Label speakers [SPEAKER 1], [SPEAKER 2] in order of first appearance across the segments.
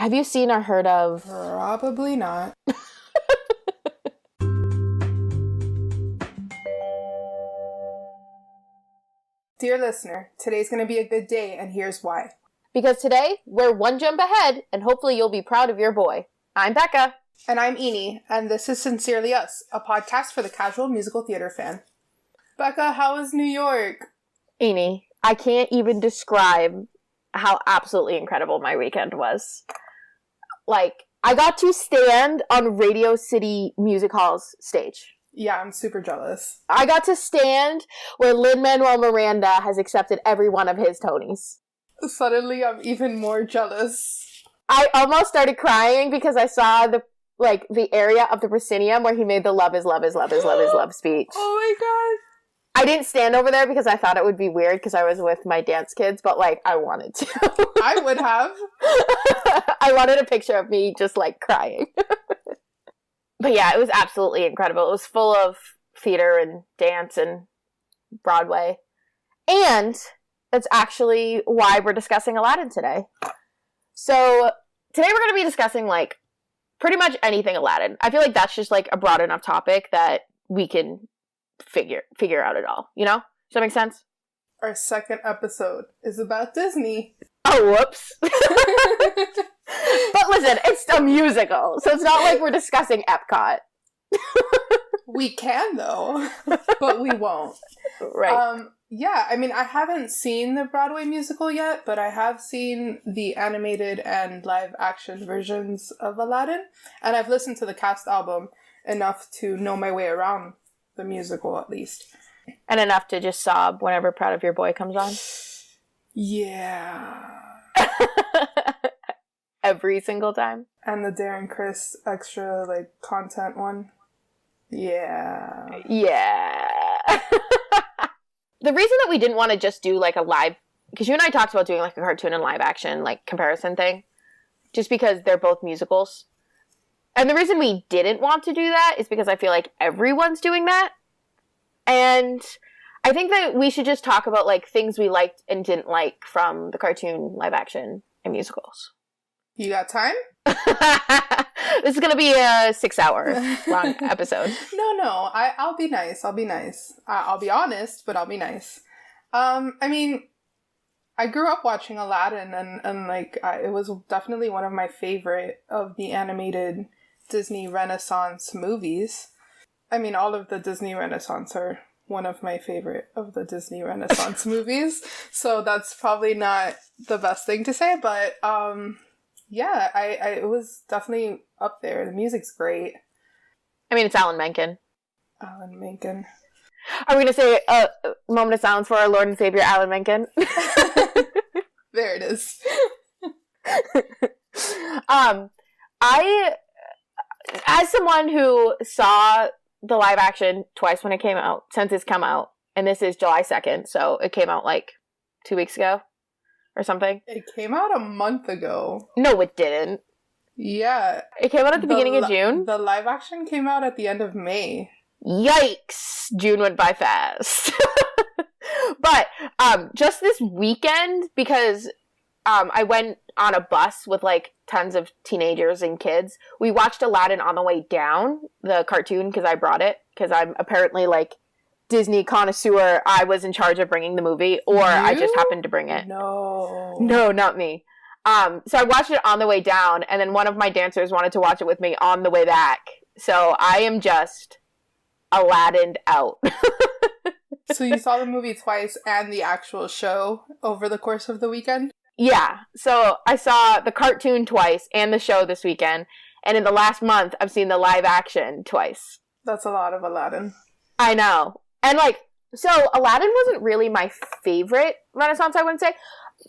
[SPEAKER 1] Have you seen or heard of?
[SPEAKER 2] Probably not. Dear listener, today's going to be a good day, and here's why.
[SPEAKER 1] Because today, we're one jump ahead, and hopefully you'll be proud of your boy. I'm Becca.
[SPEAKER 2] And I'm Eni, and this is Sincerely Us, a podcast for the casual musical theater fan. Becca, how was New York?
[SPEAKER 1] Eni, I can't even describe how absolutely incredible my weekend was. Like, I got to stand on Radio City Music Hall's stage.
[SPEAKER 2] Yeah, I'm super jealous.
[SPEAKER 1] I got to stand where Lin-Manuel Miranda has accepted every one of his Tonys.
[SPEAKER 2] Suddenly, I'm even more jealous.
[SPEAKER 1] I almost started crying because I saw the area of the proscenium where he made the love is love is love is love is love speech.
[SPEAKER 2] Oh my god.
[SPEAKER 1] I didn't stand over there because I thought it would be weird because I was with my dance kids, but, like, I wanted to.
[SPEAKER 2] I would have.
[SPEAKER 1] I wanted a picture of me just, like, crying. But yeah, it was absolutely incredible. It was full of theater and dance and Broadway. And that's actually why we're discussing Aladdin today. So today we're going to be discussing, like, pretty much anything Aladdin. I feel like that's just, like, a broad enough topic that we can figure out it all, you know? Does that make sense?
[SPEAKER 2] Our second episode is about Disney.
[SPEAKER 1] Oh, whoops. But listen, it's a musical, so it's not like we're discussing Epcot.
[SPEAKER 2] We can, though, but we won't.
[SPEAKER 1] Right.
[SPEAKER 2] Yeah, I mean, I haven't seen the Broadway musical yet, but I have seen the animated and live action versions of Aladdin, and I've listened to the cast album enough to know my way around the musical, at least.
[SPEAKER 1] And enough to just sob whenever Proud of Your Boy comes on?
[SPEAKER 2] Yeah.
[SPEAKER 1] Every single time?
[SPEAKER 2] And the Darren Criss extra, like, content one. Yeah.
[SPEAKER 1] Yeah. The reason that we didn't want to just do, like, a live... Because you and I talked about doing, like, a cartoon and live action, like, comparison thing. Just because they're both musicals. And the reason we didn't want to do that is because I feel like everyone's doing that. And I think that we should just talk about, like, things we liked and didn't like from the cartoon, live action, and musicals.
[SPEAKER 2] You got time?
[SPEAKER 1] This is going to be a 6-hour long episode.
[SPEAKER 2] No. I'll be nice. I'll be honest, but I'll be nice. I mean, I grew up watching Aladdin, and like, it was definitely one of my favorite of the animated Disney Renaissance movies. I mean, all of the Disney Renaissance are one of my favorite of the Disney Renaissance movies, so that's probably not the best thing to say, but yeah, it was definitely up there. The music's great.
[SPEAKER 1] I mean, it's Alan Menken.
[SPEAKER 2] Alan Menken.
[SPEAKER 1] Are we going to say a moment of silence for our Lord and Savior, Alan Menken?
[SPEAKER 2] There it is.
[SPEAKER 1] As someone who saw the live action twice when it came out, since it's come out, and this is July 2nd, so it came out like 2 weeks ago or something.
[SPEAKER 2] It came out a month ago.
[SPEAKER 1] No, it didn't.
[SPEAKER 2] Yeah.
[SPEAKER 1] It came out at the beginning of June?
[SPEAKER 2] The live action came out at the end of May.
[SPEAKER 1] Yikes! June went by fast. But just this weekend, because I went on a bus with, like, tons of teenagers and kids, we watched Aladdin on the way down, the cartoon, because I brought it, because I'm apparently, like, Disney connoisseur. I was in charge of bringing the movie, or I just happened to bring it.
[SPEAKER 2] No,
[SPEAKER 1] not me. So I watched it on the way down, and then one of my dancers wanted to watch it with me on the way back. So I am just Aladdined out.
[SPEAKER 2] So you saw the movie twice and the actual show over the course of the weekend?
[SPEAKER 1] Yeah. So I saw the cartoon twice and the show this weekend. And in the last month, I've seen the live action twice.
[SPEAKER 2] That's a lot of Aladdin.
[SPEAKER 1] I know. And, like, so Aladdin wasn't really my favorite Renaissance, I wouldn't say.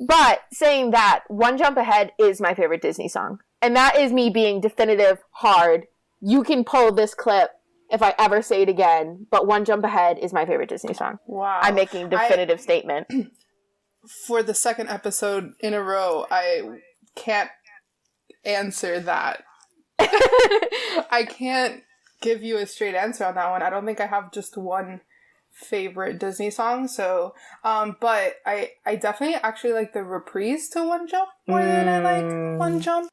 [SPEAKER 1] But saying that, One Jump Ahead is my favorite Disney song. And that is me being definitive, hard. You can pull this clip if I ever say it again, but One Jump Ahead is my favorite Disney song.
[SPEAKER 2] Wow.
[SPEAKER 1] I'm making a definitive statement.
[SPEAKER 2] For the second episode in a row, I can't answer that. I can't give you a straight answer on that one. I don't think I have just one favorite Disney song, so but I definitely actually like the reprise to One Jump more than I like One Jump.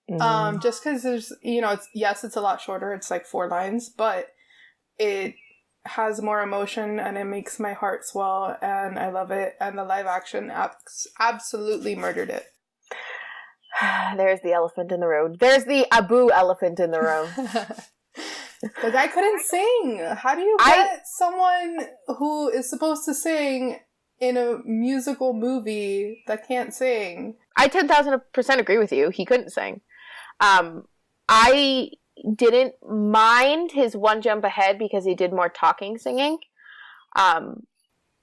[SPEAKER 2] Just because there's, it's a lot shorter. It's like 4 lines, but it has more emotion and it makes my heart swell and I love it. And the live action absolutely murdered it.
[SPEAKER 1] There's the elephant in the room. There's the Abu elephant in the room.
[SPEAKER 2] The guy couldn't sing. How do you get someone who is supposed to sing in a musical movie that can't sing?
[SPEAKER 1] I 10,000% agree with you. He couldn't sing. I didn't mind his one jump ahead because he did more talking singing,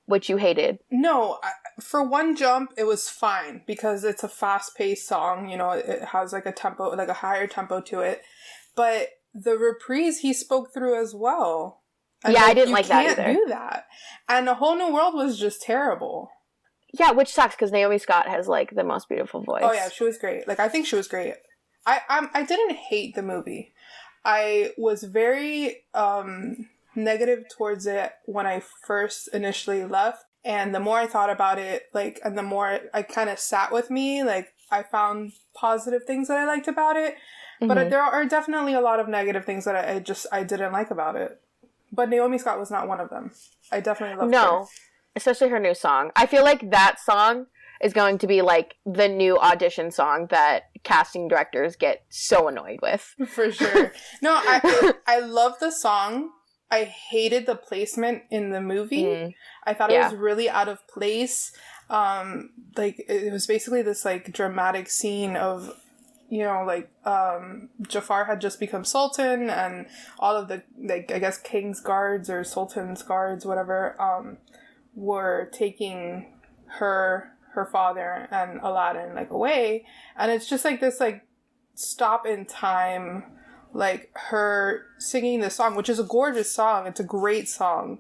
[SPEAKER 1] which you hated.
[SPEAKER 2] No, for one jump, it was fine because it's a fast-paced song. It has like a tempo, like a higher tempo to it. But the reprise he spoke through as well. And
[SPEAKER 1] I didn't like that either.
[SPEAKER 2] You can't do that. And A Whole New World was just terrible.
[SPEAKER 1] Yeah, which sucks because Naomi Scott has like the most beautiful voice.
[SPEAKER 2] Oh yeah, she was great. Like I think she was great. I didn't hate the movie. I was very negative towards it when I first initially left. And the more I thought about it, and the more it kind of sat with me, I found positive things that I liked about it. Mm-hmm. But there are definitely a lot of negative things that I didn't like about it. But Naomi Scott was not one of them. I definitely loved her.
[SPEAKER 1] No, especially her new song. I feel like that song is going to be like the new audition song that casting directors get so annoyed with. For sure.
[SPEAKER 2] No, I love the song. I hated the placement in the movie. Mm. I thought it was really out of place. It was basically this dramatic scene of, Jafar had just become sultan and all of the, I guess, king's guards or sultan's guards, whatever, were taking her father and Aladdin, away. And it's just this, stop in time, her singing this song, which is a gorgeous song. It's a great song.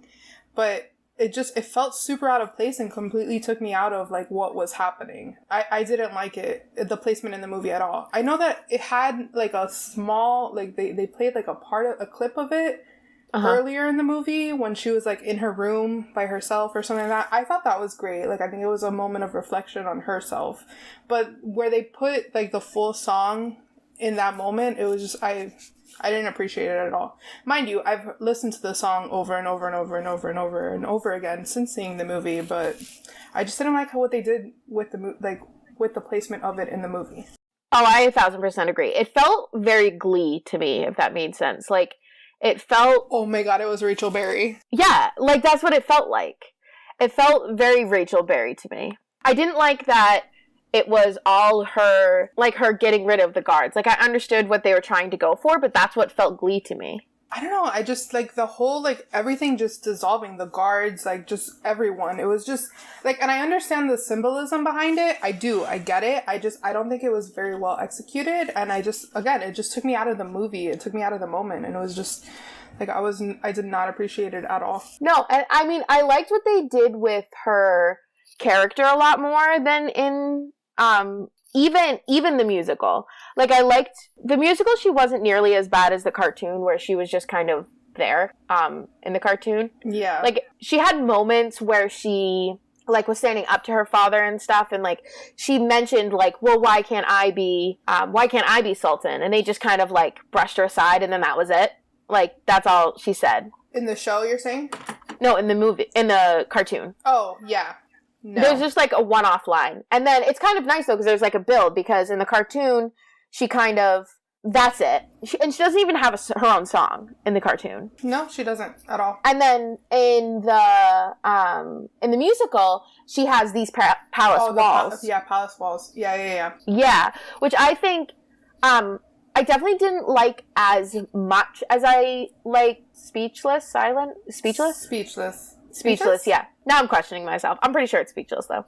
[SPEAKER 2] But it felt super out of place and completely took me out of, what was happening. I didn't like it, the placement in the movie at all. I know that it had, a small, they played, a clip of it earlier in the movie when she was, in her room by herself or something like that. I thought that was great. I think it was a moment of reflection on herself. But where they put, the full song in that moment, it was just, I didn't appreciate it at all. Mind you, I've listened to the song over and over and over and over and over and over again since seeing the movie, but I just didn't like what they did with the placement of it in the movie.
[SPEAKER 1] Oh, I 1,000% agree. It felt very Glee to me, if that made sense. It felt...
[SPEAKER 2] Oh my god, it was Rachel Berry.
[SPEAKER 1] Yeah, that's what it felt like. It felt very Rachel Berry to me. I didn't like that it was all her, her getting rid of the guards. I understood what they were trying to go for, but that's what felt Glee to me.
[SPEAKER 2] I don't know, I just, the whole, everything just dissolving, the guards, just everyone. It was just, and I understand the symbolism behind it. I do, I get it. I don't think it was very well executed, and it just took me out of the movie. It took me out of the moment, and it was just, I did not appreciate it at all.
[SPEAKER 1] No, and I mean, I liked what they did with her character a lot more than in, even the musical. I liked the musical. She wasn't nearly as bad as the cartoon, where she was just kind of there in the cartoon. Yeah, she had moments where she was standing up to her father and stuff, and she mentioned well, why can't I be sultan? And they just kind of brushed her aside, and then that was it. That's all she said.
[SPEAKER 2] In the show, you're saying?
[SPEAKER 1] No, in the cartoon.
[SPEAKER 2] Oh yeah. No.
[SPEAKER 1] There's just a one-off line. And then it's kind of nice though, because there's a build, because in the cartoon she kind of, that's it. She doesn't even have her own song in the cartoon.
[SPEAKER 2] No, she doesn't at all.
[SPEAKER 1] And then in the musical, she has these palace walls.
[SPEAKER 2] Palace walls. Yeah.
[SPEAKER 1] Yeah, which I think I definitely didn't like as much as I liked Speechless, yeah. Now I'm questioning myself. I'm pretty sure it's Speechless, though.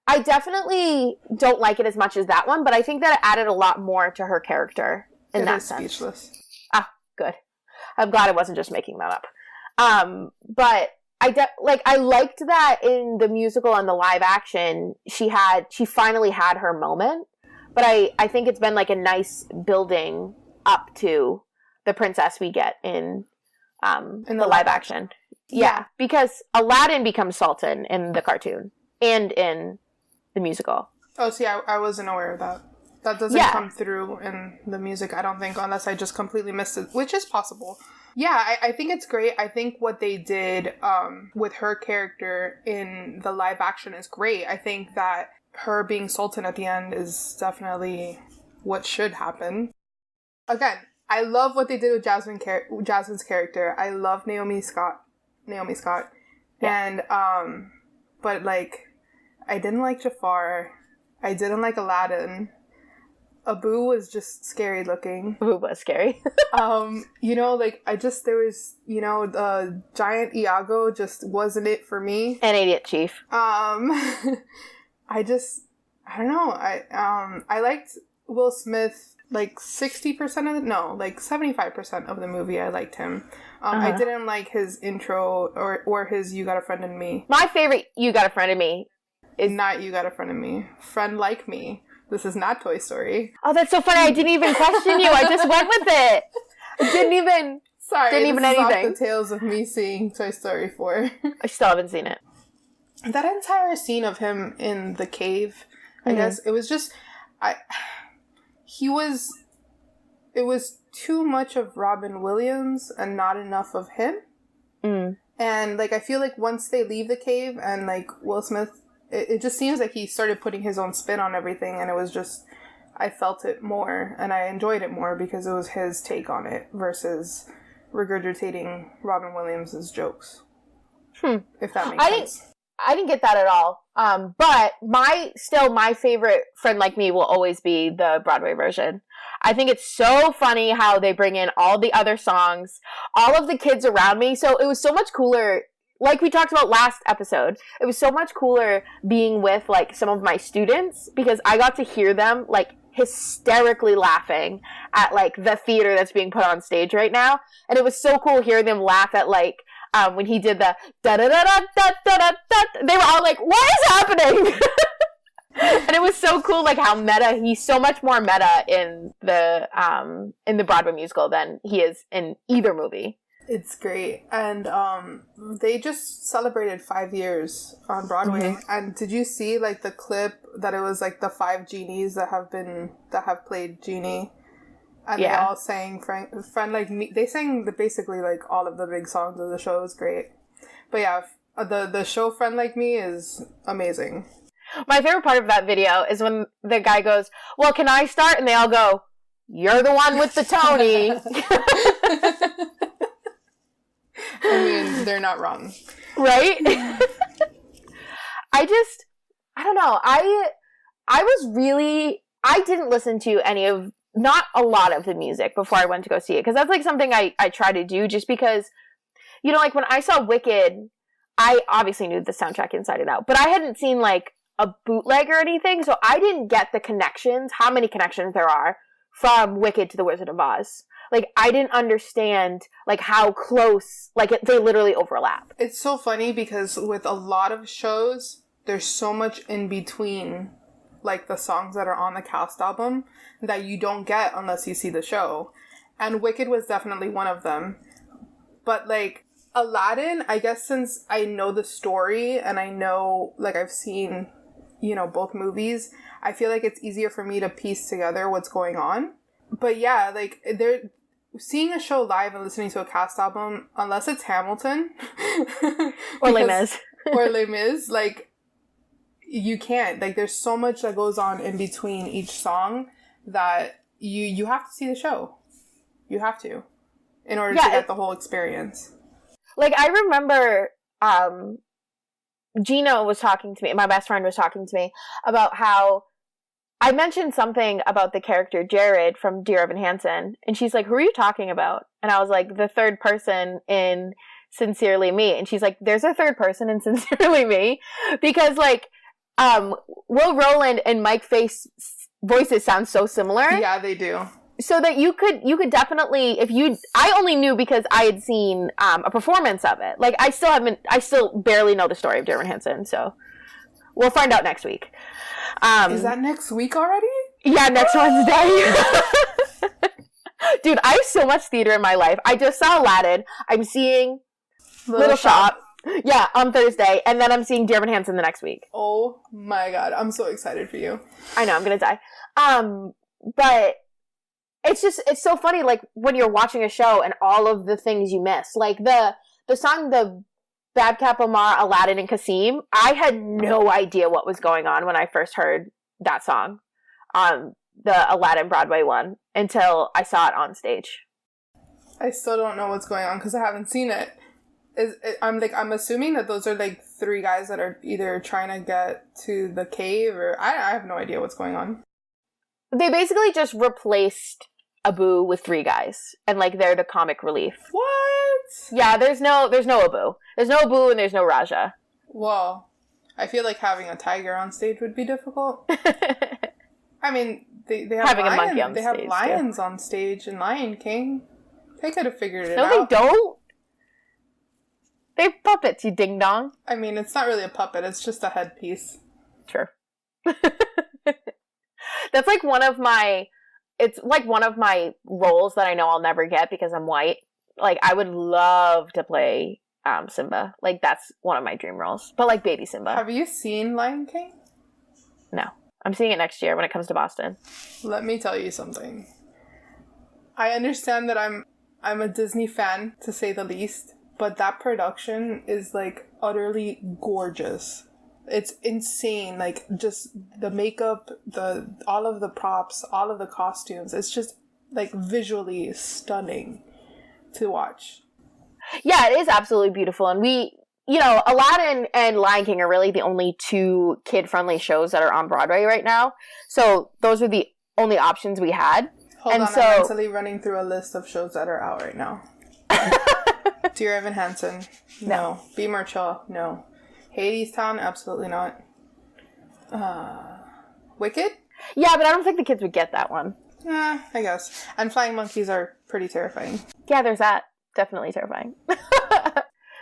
[SPEAKER 1] I definitely don't like it as much as that one, but I think that it added a lot more to her character in that sense.
[SPEAKER 2] Speechless.
[SPEAKER 1] Ah, good. I'm glad I wasn't just making that up. But I liked that in the musical and the live action, she finally had her moment. But I think it's been a nice building up to the princess we get in the live action. Yeah, because Aladdin becomes sultan in the cartoon and in the musical.
[SPEAKER 2] Oh, see, I wasn't aware of that. That doesn't come through in the music, I don't think, unless I just completely missed it, which is possible. Yeah, I think it's great. I think what they did with her character in the live action is great. I think that her being Sultan at the end is definitely what should happen. Again, I love what they did with Jasmine's character. I love Naomi Scott. Yeah. And, but, like, I didn't like Jafar. I didn't like Aladdin. Abu was just scary looking.
[SPEAKER 1] Abu was scary.
[SPEAKER 2] Like, there was, the giant Iago just wasn't it for me.
[SPEAKER 1] An idiot chief.
[SPEAKER 2] I don't know. I liked Will Smith, like, 75% of the movie. I liked him. I didn't like his intro or his You Got a Friend in Me.
[SPEAKER 1] My favorite You Got a Friend in Me is
[SPEAKER 2] not You Got a Friend in Me. Friend Like Me. This is not Toy Story.
[SPEAKER 1] Oh, that's so funny. I didn't even question you. I just went with it. I didn't even anything.
[SPEAKER 2] Off the tails of me seeing Toy Story 4.
[SPEAKER 1] I still haven't seen it.
[SPEAKER 2] That entire scene of him in the cave, I guess, it was just... It was too much of Robin Williams and not enough of him. Mm. And, like, I feel like once they leave the cave and, like, Will Smith... It just seems like he started putting his own spin on everything, and it was just... I felt it more, and I enjoyed it more because it was his take on it versus regurgitating Robin Williams' jokes. If that makes sense.
[SPEAKER 1] I didn't get that at all. But my favorite Friend Like Me will always be the Broadway version. I think it's so funny how they bring in all the other songs, all of the kids around me. So it was so much cooler. Like we talked about last episode, it was so much cooler being with, like, some of my students because I got to hear them, like, hysterically laughing at, like, the theater that's being put on stage right now. And it was so cool hearing them laugh at, like, when he did the da-da-da-da-da-da-da-da, they were all like, what is happening? And it was so cool, like, how meta, he's so much more meta in the Broadway musical than he is in either movie.
[SPEAKER 2] It's great. And they just celebrated 5 years on Broadway. Mm-hmm. And did you see, like, the clip that it was, like, the 5 genies that have played Genie? And they all sang Friend Like Me. They sang basically, like, all of the big songs of the show. It was great. But yeah, the show Friend Like Me is amazing.
[SPEAKER 1] My favorite part of that video is when the guy goes, well, can I start? And they all go, you're the one with the Tony.
[SPEAKER 2] I mean, they're not wrong.
[SPEAKER 1] Right? I don't know. I didn't listen to not a lot of the music before I went to go see it. Because that's, like, something I try to do just because, like, when I saw Wicked, I obviously knew the soundtrack inside and out. But I hadn't seen, like, a bootleg or anything. So I didn't get the connections, how many connections there are from Wicked to The Wizard of Oz. Like, I didn't understand, like, how close, like, they literally overlap.
[SPEAKER 2] It's so funny because with a lot of shows, there's so much in between, like, the songs that are on the cast album that you don't get unless you see the show. And Wicked was definitely one of them. But, like, Aladdin, I guess since I know the story and I know, like, I've seen, both movies, I feel like it's easier for me to piece together what's going on. But yeah, like, seeing a show live and listening to a cast album, unless it's Hamilton
[SPEAKER 1] or Les Mis,
[SPEAKER 2] or Les Mis, like, you can't. Like, there's so much that goes on in between each song that you have to see the show. You have to, in order to get the whole experience.
[SPEAKER 1] Like, I remember Gina was talking to me, my best friend was talking to me about how I mentioned something about the character Jared from Dear Evan Hansen, and she's like, who are you talking about? And I was like, the third person in Sincerely Me. And she's like, there's a third person in Sincerely Me? Because, like, Will Rowland and Mike Face's voices sound so similar.
[SPEAKER 2] Yeah, they do.
[SPEAKER 1] So that you could definitely, I only knew because I had seen a performance of it. Like, I still barely know the story of Dear Evan Hansen, so we'll find out next week.
[SPEAKER 2] Is that next week already?
[SPEAKER 1] Yeah, next Wednesday. Dude, I have so much theater in my life. I just saw Aladdin. I'm seeing Little Shop. Yeah, on Thursday, and then I'm seeing Dear Evan Hansen the next week.
[SPEAKER 2] Oh my god, I'm so excited for you.
[SPEAKER 1] I know, I'm gonna die. But it's so funny, like, when you're watching a show and all of the things you miss. Like, the song, the Babka Omar, Aladdin, and Kasim, I had no idea what was going on when I first heard that song, the Aladdin Broadway one, until I saw it on stage.
[SPEAKER 2] I still don't know what's going on because I haven't seen it. I'm assuming that those are like three guys that are either trying to get to the cave or I have no idea what's going on.
[SPEAKER 1] They basically just replaced Abu with three guys, and like they're the comic relief.
[SPEAKER 2] What?
[SPEAKER 1] Yeah, there's no Abu. There's no Abu and there's no Raja.
[SPEAKER 2] Well, I feel like having a tiger on stage would be difficult. I mean, they have
[SPEAKER 1] having
[SPEAKER 2] lions.
[SPEAKER 1] A monkey on
[SPEAKER 2] they
[SPEAKER 1] stage,
[SPEAKER 2] have lions on stage in Lion King. They could have figured it
[SPEAKER 1] out. No, they don't. They're puppets, you ding dong.
[SPEAKER 2] I mean, it's not really a puppet. It's just a headpiece.
[SPEAKER 1] Sure. That's like one of my roles that I know I'll never get because I'm white. Like, I would love to play Simba. Like, that's one of my dream roles. But like baby Simba.
[SPEAKER 2] Have you seen Lion King?
[SPEAKER 1] No. I'm seeing it next year when it comes to Boston.
[SPEAKER 2] Let me tell you something. I understand that I'm a Disney fan, to say the least, but that production is like utterly gorgeous. It's insane. Like, just the makeup, all of the props, all of the costumes. It's just like visually stunning to watch.
[SPEAKER 1] Yeah, it is absolutely beautiful. And Aladdin and Lion King are really the only two kid-friendly shows that are on Broadway right now. So those are the only options we had.
[SPEAKER 2] Hold on, I'm mentally running through a list of shows that are out right now. Dear Evan Hansen, no. Be More Chill, no. Hadestown, absolutely not. Wicked?
[SPEAKER 1] Yeah, but I don't think the kids would get that one.
[SPEAKER 2] I guess. And Flying Monkeys are pretty terrifying.
[SPEAKER 1] Yeah, there's that. Definitely terrifying.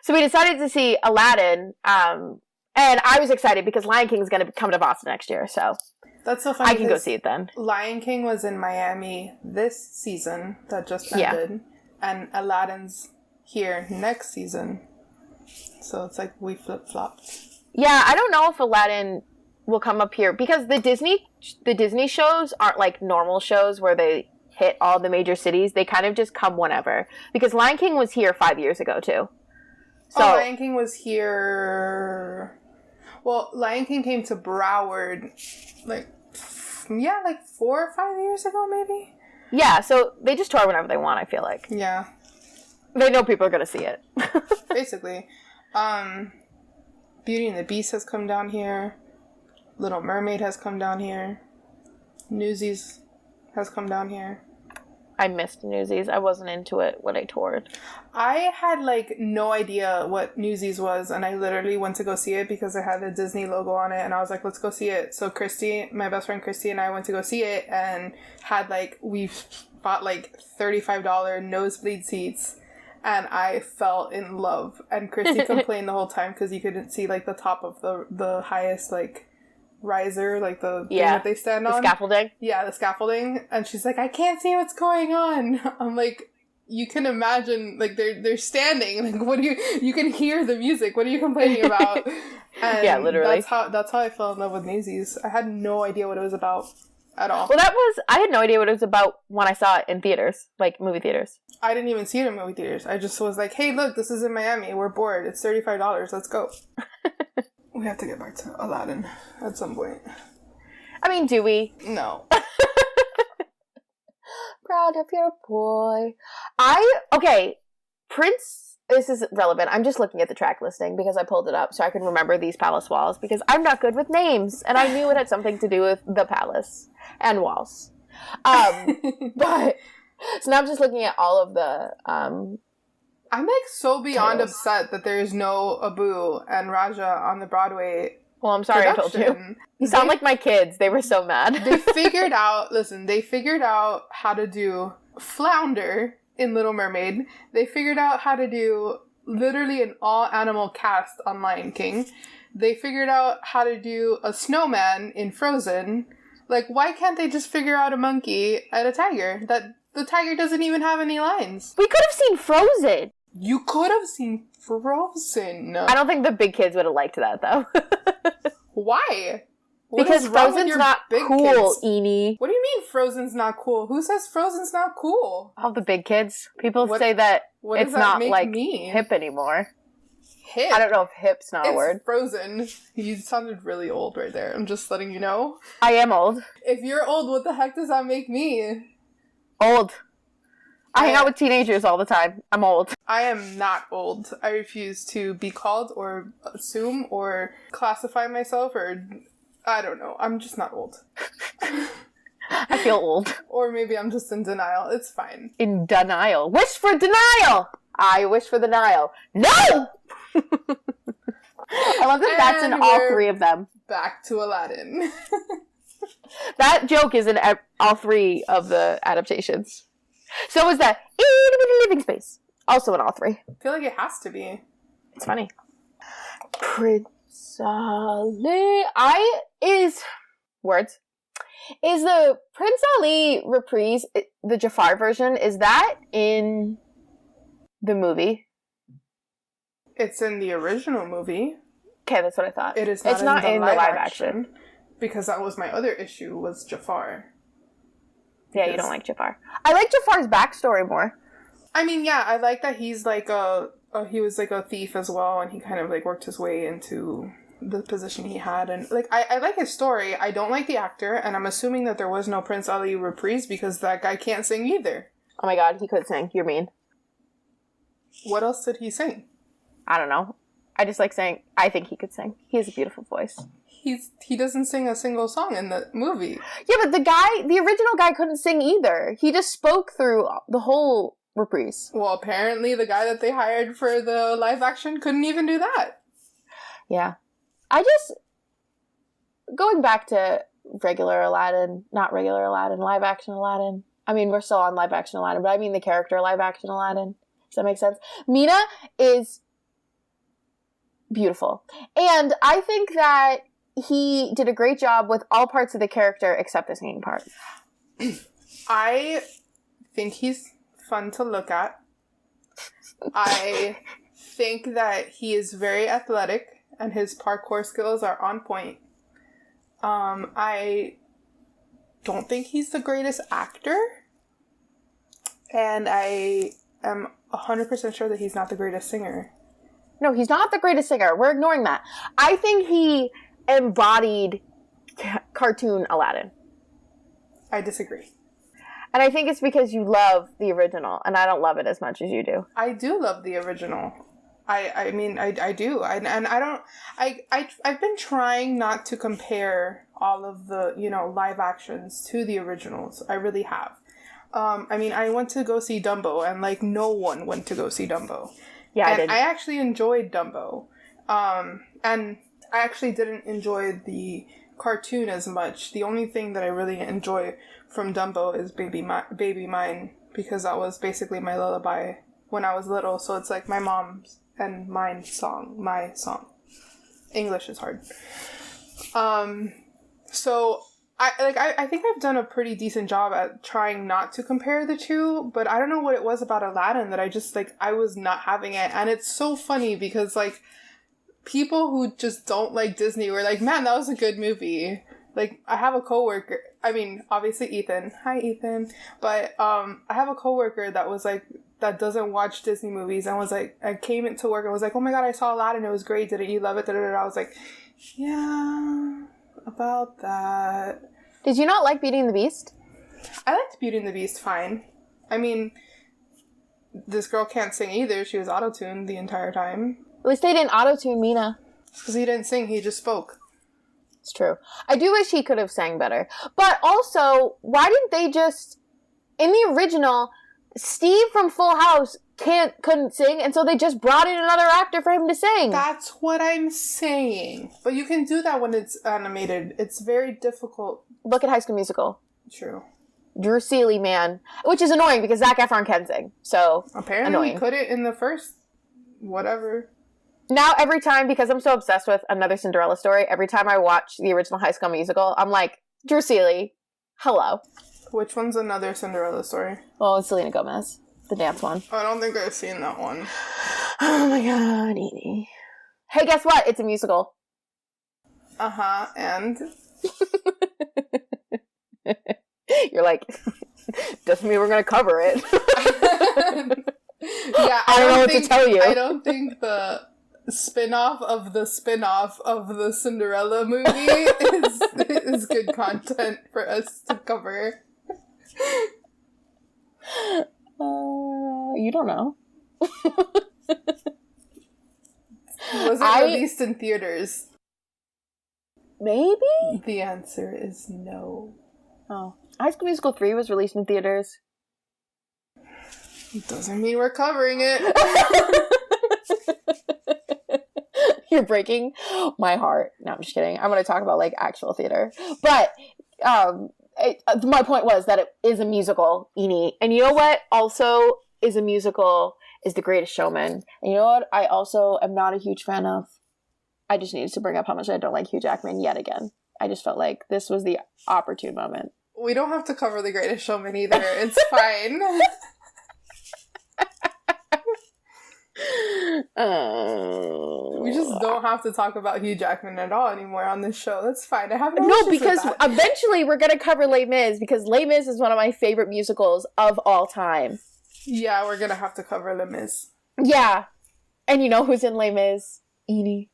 [SPEAKER 1] So we decided to see Aladdin, and I was excited because Lion King is going to come to Boston next year, so
[SPEAKER 2] that's so funny.
[SPEAKER 1] I can go see it then.
[SPEAKER 2] Lion King was in Miami this season that just ended, and Aladdin's here next season. So it's like we flip-flopped.
[SPEAKER 1] Yeah, I don't know if Aladdin will come up here because the Disney shows aren't like normal shows where they hit all the major cities. They kind of just come whenever. Because Lion King was here 5 years ago too. So
[SPEAKER 2] Lion King was here. Well, Lion King came to Broward like 4 or 5 years ago, maybe. Yeah,
[SPEAKER 1] so they just tour whenever they want, I feel like.
[SPEAKER 2] Yeah.
[SPEAKER 1] They know people are going to see it.
[SPEAKER 2] Basically. Beauty and the Beast has come down here. Little Mermaid has come down here. Newsies has come down here.
[SPEAKER 1] I missed Newsies. I wasn't into it when I toured.
[SPEAKER 2] I had no idea what Newsies was, and I literally went to go see it because it had the Disney logo on it, and I was like, let's go see it. So Christy, my best friend Christy, and I went to go see it, and had we bought $35 nosebleed seats, and I fell in love. And Christy complained the whole time because you couldn't see the top of the highest riser, the thing that they stand on.
[SPEAKER 1] The scaffolding?
[SPEAKER 2] Yeah, the scaffolding. And she's like, I can't see what's going on. I'm like, you can imagine, they're standing. What do you can hear the music. What are you complaining about? And
[SPEAKER 1] yeah, literally.
[SPEAKER 2] That's how I fell in love with Newsies. I had no idea what it was about at all.
[SPEAKER 1] Well, I had no idea what it was about when I saw it in theaters, movie theaters.
[SPEAKER 2] I didn't even see it in movie theaters. I just was like, hey, look, this is in Miami. We're bored. It's $35. Let's go. We have to get back to Aladdin at some point.
[SPEAKER 1] I mean, do we?
[SPEAKER 2] No.
[SPEAKER 1] Proud of your boy. Prince, this is relevant. I'm just looking at the track listing because I pulled it up so I can remember these palace walls because I'm not good with names. And I knew it had something to do with the palace and walls. But, so now I'm just looking at all of the,
[SPEAKER 2] I'm so beyond upset that there's no Abu and Raja on the Broadway.
[SPEAKER 1] Well, I'm sorry production. I told you. You sound like my kids. They were so mad.
[SPEAKER 2] They figured out how to do Flounder in Little Mermaid. They figured out how to do literally an all-animal cast on Lion King. They figured out how to do a snowman in Frozen. Why can't they just figure out a monkey and a tiger? That the tiger doesn't even have any lines.
[SPEAKER 1] We could have seen Frozen.
[SPEAKER 2] You could have seen Frozen.
[SPEAKER 1] I don't think the big kids would have liked that, though.
[SPEAKER 2] Why?
[SPEAKER 1] Because Frozen's not cool, Eni.
[SPEAKER 2] What do you mean Frozen's not cool? Who says Frozen's not cool?
[SPEAKER 1] All the big kids. People say that it's not, like, hip anymore.
[SPEAKER 2] Hip?
[SPEAKER 1] I don't know if hip's not a word.
[SPEAKER 2] It's Frozen. You sounded really old right there. I'm just letting you know.
[SPEAKER 1] I am old.
[SPEAKER 2] If you're old, what the heck does that make me?
[SPEAKER 1] Old. I hang out with teenagers all the time. I'm old.
[SPEAKER 2] I am not old. I refuse to be called or assume or classify myself or... I don't know. I'm just not old.
[SPEAKER 1] I feel old.
[SPEAKER 2] Or maybe I'm just in denial. It's fine.
[SPEAKER 1] In denial. Wish for denial! I wish for denial. No! I love that that's in all three of them.
[SPEAKER 2] Back to Aladdin.
[SPEAKER 1] That joke is in all three of the adaptations. So is that living space. Also in all three.
[SPEAKER 2] I feel like it has to be.
[SPEAKER 1] It's funny. Prince Ali. Is the Prince Ali reprise, the Jafar version, is that in the movie?
[SPEAKER 2] It's in the original movie.
[SPEAKER 1] Okay, that's what I thought.
[SPEAKER 2] It is not, it's not in the live action. Because that was my other issue, was Jafar.
[SPEAKER 1] Yeah, you don't like Jafar. I like Jafar's backstory more.
[SPEAKER 2] I mean, yeah, I like that he's like he was like a thief as well, and he kind of like worked his way into the position he had, and like I like his story. I don't like the actor, and I'm assuming that there was no Prince Ali reprise because that guy can't sing either.
[SPEAKER 1] Oh my god, he could sing. You're mean.
[SPEAKER 2] What else did he sing?
[SPEAKER 1] I don't know. I just like saying I think he could sing. He has a beautiful voice.
[SPEAKER 2] He doesn't sing a single song in the movie.
[SPEAKER 1] Yeah, but the original guy couldn't sing either. He just spoke through the whole reprise.
[SPEAKER 2] Well, apparently the guy that they hired for the live action couldn't even do that.
[SPEAKER 1] Yeah. Going back to regular Aladdin, not regular Aladdin, live action Aladdin. I mean, we're still on live action Aladdin, but I mean the character live action Aladdin. Does that make sense? Mina is beautiful. And I think that he did a great job with all parts of the character except the singing part.
[SPEAKER 2] I think he's fun to look at. I think that he is very athletic and his parkour skills are on point. I don't think he's the greatest actor. And I am 100% sure that he's not the greatest singer.
[SPEAKER 1] No, he's not the greatest singer. We're ignoring that. I think he embodied cartoon Aladdin.
[SPEAKER 2] I disagree.
[SPEAKER 1] And I think it's because you love the original, and I don't love it as much as you do.
[SPEAKER 2] I do love the original. I mean, I do. And I don't... I've been trying not to compare all of the, live actions to the originals. I really have. I mean, I went to go see Dumbo, and, no one went to go see Dumbo.
[SPEAKER 1] Yeah,
[SPEAKER 2] and
[SPEAKER 1] I did.
[SPEAKER 2] I actually enjoyed Dumbo. And I actually didn't enjoy the cartoon as much. The only thing that I really enjoy from Dumbo is Baby Mine, because that was basically my lullaby when I was little. So it's like my mom's and my song. English is hard. So I think I've done a pretty decent job at trying not to compare the two, but I don't know what it was about Aladdin that I just I was not having it. And it's so funny because people who just don't like Disney were like, man, that was a good movie. I have a coworker, I mean, obviously Ethan. Hi, Ethan. But I have a coworker that was that doesn't watch Disney movies and was I came into work and was like, oh my god, I saw Aladdin, it was great, didn't you love it? I was like, yeah, about that.
[SPEAKER 1] Did you not like Beauty and the Beast?
[SPEAKER 2] I liked Beauty and the Beast fine. I mean, this girl can't sing either. She was auto-tuned the entire time.
[SPEAKER 1] At least they didn't auto-tune Mina.
[SPEAKER 2] Because he didn't sing, he just spoke.
[SPEAKER 1] It's true. I do wish he could have sang better. But also, why didn't they just... In the original, Steve from Full House couldn't sing, and so they just brought in another actor for him to sing.
[SPEAKER 2] That's what I'm saying. But you can do that when it's animated. It's very difficult.
[SPEAKER 1] Look at High School Musical.
[SPEAKER 2] True.
[SPEAKER 1] Drew Seeley, man. Which is annoying, because Zac Efron can sing. So,
[SPEAKER 2] apparently
[SPEAKER 1] annoying.
[SPEAKER 2] He couldn't in the first... whatever.
[SPEAKER 1] Now, every time, because I'm so obsessed with Another Cinderella Story, every time I watch the original High School Musical, I'm like, Drew Seeley, hello.
[SPEAKER 2] Which one's Another Cinderella Story?
[SPEAKER 1] Well, it's Selena Gomez. The dance one.
[SPEAKER 2] I don't think I've seen that one.
[SPEAKER 1] Oh my god, Edie. Hey, guess what? It's a musical.
[SPEAKER 2] And?
[SPEAKER 1] You're like, doesn't mean we're gonna cover it.
[SPEAKER 2] Yeah,
[SPEAKER 1] I don't know what to tell you.
[SPEAKER 2] I don't think the spin-off of the spin-off of the Cinderella movie is good content for us to cover.
[SPEAKER 1] You don't know.
[SPEAKER 2] Was it released in theaters?
[SPEAKER 1] Maybe?
[SPEAKER 2] The answer is no.
[SPEAKER 1] Oh. High School Musical 3 was released in theaters.
[SPEAKER 2] Doesn't mean we're covering it.
[SPEAKER 1] You're breaking my heart. No, I'm just kidding. I'm going to talk about, like, actual theater. But, my point was that it is a musical, Eni. And you know what also is a musical is The Greatest Showman. And you know what I also am not a huge fan of? I just needed to bring up how much I don't like Hugh Jackman yet again. I just felt like this was the opportune moment.
[SPEAKER 2] We don't have to cover The Greatest Showman either. It's fine. We just don't have to talk about Hugh Jackman at all anymore on this show. That's fine. I have no issues
[SPEAKER 1] because
[SPEAKER 2] with that.
[SPEAKER 1] Eventually we're going to cover Les Mis because Les Mis is one of my favorite musicals of all time.
[SPEAKER 2] Yeah, we're going to have to cover Les Mis.
[SPEAKER 1] Yeah. And you know who's in Les Mis? Edie.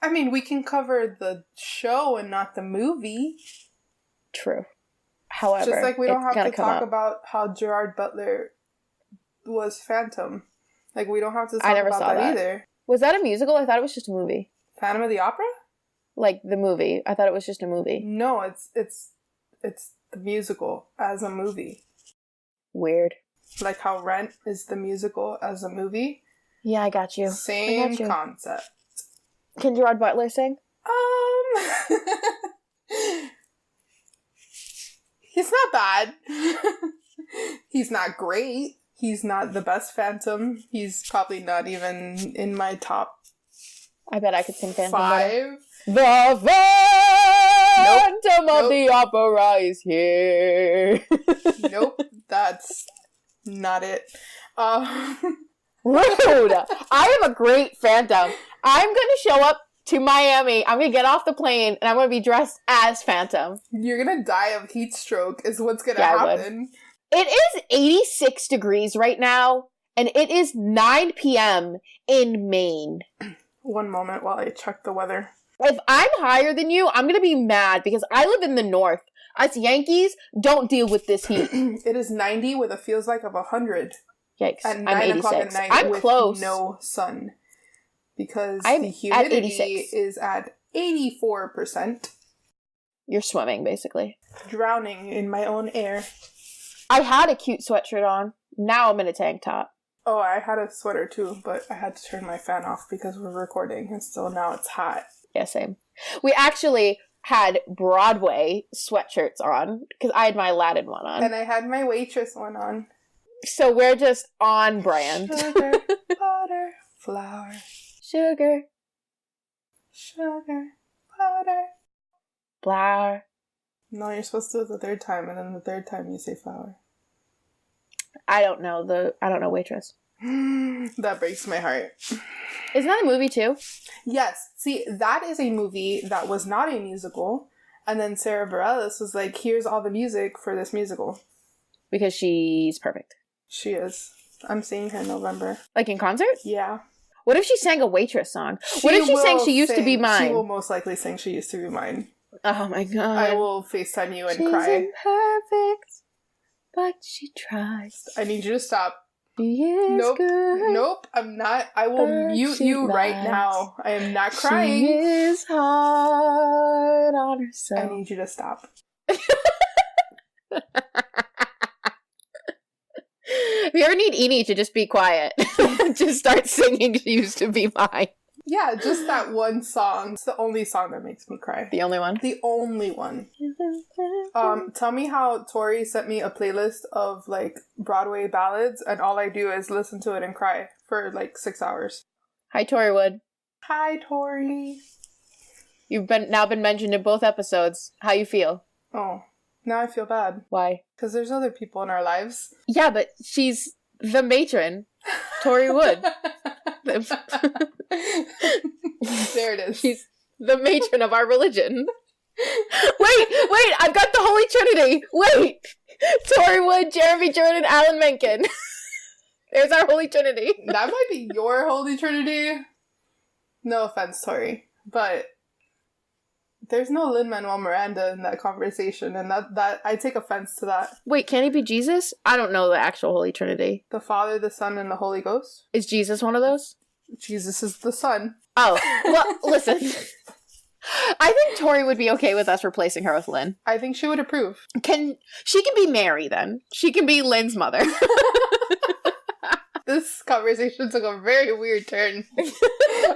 [SPEAKER 2] I mean, we can cover the show and not the movie.
[SPEAKER 1] True. However,
[SPEAKER 2] just like we don't have to talk
[SPEAKER 1] up.
[SPEAKER 2] about how Gerard Butler was Phantom. Like, we don't have to talk about that either.
[SPEAKER 1] Was that a musical? I thought it was just a movie.
[SPEAKER 2] Phantom of the Opera?
[SPEAKER 1] Like, the movie. I thought it was just a movie.
[SPEAKER 2] No, it's the musical as a movie.
[SPEAKER 1] Weird.
[SPEAKER 2] Like how Rent is the musical as a movie.
[SPEAKER 1] Yeah, I got you.
[SPEAKER 2] Same concept.
[SPEAKER 1] Can Gerard Butler sing?
[SPEAKER 2] He's not bad. He's not great. He's not the best Phantom. He's probably not even in my top.
[SPEAKER 1] I bet I could sing Phantom
[SPEAKER 2] 5.
[SPEAKER 1] The Phantom of the Opera is here.
[SPEAKER 2] Nope, that's not it.
[SPEAKER 1] Rude! I am a great Phantom. I'm going to show up to Miami. I'm going to get off the plane and I'm going to be dressed as Phantom.
[SPEAKER 2] You're going to die of heat stroke is what's going to happen.
[SPEAKER 1] It is 86 degrees right now and it is 9 p.m. in Maine.
[SPEAKER 2] One moment while I check the weather.
[SPEAKER 1] If I'm higher than you, I'm going to be mad because I live in the north. Us Yankees don't deal with this heat.
[SPEAKER 2] It is 90 with a feels like of 100.
[SPEAKER 1] Yikes.
[SPEAKER 2] At 9
[SPEAKER 1] I'm 86.
[SPEAKER 2] o'clock at night
[SPEAKER 1] I'm
[SPEAKER 2] with
[SPEAKER 1] close.
[SPEAKER 2] No sun. Because
[SPEAKER 1] I'm
[SPEAKER 2] the humidity
[SPEAKER 1] at 86.
[SPEAKER 2] is at 84%.
[SPEAKER 1] You're swimming, basically.
[SPEAKER 2] Drowning in my own air.
[SPEAKER 1] I had a cute sweatshirt on. Now I'm in a tank top.
[SPEAKER 2] Oh, I had a sweater too, but I had to turn my fan off because we're recording, and so now it's hot.
[SPEAKER 1] Yeah, same. We actually had Broadway sweatshirts on, because I had my Aladdin one on.
[SPEAKER 2] And I had my waitress one on.
[SPEAKER 1] So we're just on brand.
[SPEAKER 2] Sugar, butter, flour.
[SPEAKER 1] Sugar.
[SPEAKER 2] Sugar, butter.
[SPEAKER 1] Flour.
[SPEAKER 2] No, you're supposed to do it the third time, and then the third time you say flour.
[SPEAKER 1] I don't know waitress.
[SPEAKER 2] That breaks my heart.
[SPEAKER 1] Isn't that a movie too?
[SPEAKER 2] Yes. See, that is a movie that was not a musical. And then Sarah Bareilles was like, here's all the music for this musical.
[SPEAKER 1] Because she's perfect.
[SPEAKER 2] She is. I'm seeing her in November.
[SPEAKER 1] Like in concert?
[SPEAKER 2] Yeah.
[SPEAKER 1] What if she sang a waitress song? What if she sang She Used to Be Mine?
[SPEAKER 2] She will most likely sing She Used to Be Mine.
[SPEAKER 1] Oh my god.
[SPEAKER 2] I will FaceTime you and
[SPEAKER 1] She's
[SPEAKER 2] cry.
[SPEAKER 1] Imperfect, but she tries.
[SPEAKER 2] I need you to stop.
[SPEAKER 1] She is good.
[SPEAKER 2] Nope, I'm not. I will mute you right now. I am not crying.
[SPEAKER 1] She is hard on herself.
[SPEAKER 2] I need you to stop.
[SPEAKER 1] If you ever need Eni to just be quiet, just start singing She Used to Be Mine.
[SPEAKER 2] Yeah, just that one song. It's the only song that makes me cry.
[SPEAKER 1] The only one?
[SPEAKER 2] The only one. Tell me how Tori sent me a playlist of, like, Broadway ballads, and all I do is listen to it and cry for, like, 6 hours.
[SPEAKER 1] Hi, Tori Wood.
[SPEAKER 2] Hi, Tori.
[SPEAKER 1] You've now been mentioned in both episodes. How you feel?
[SPEAKER 2] Oh, now I feel bad.
[SPEAKER 1] Why?
[SPEAKER 2] Because there's other people in our lives.
[SPEAKER 1] Yeah, but she's the matron, Tori Wood.
[SPEAKER 2] There it is.
[SPEAKER 1] She's the matron of our religion. Wait, I've got the Holy Trinity. Wait, Tori Wood, Jeremy Jordan, Alan Menken. There's our Holy Trinity.
[SPEAKER 2] That might be your Holy Trinity. No offense, Tori, but there's no Lin-Manuel Miranda in that conversation, and that I take offense to that.
[SPEAKER 1] Wait, can he be Jesus? I don't know the actual Holy Trinity.
[SPEAKER 2] The Father, the Son, and the Holy Ghost?
[SPEAKER 1] Is Jesus one of those?
[SPEAKER 2] Jesus is the Son.
[SPEAKER 1] Oh, well, listen. I think Tori would be okay with us replacing her with Lynn.
[SPEAKER 2] I think she would approve.
[SPEAKER 1] She can be Mary then. She can be Lynn's mother.
[SPEAKER 2] This conversation took a very weird turn.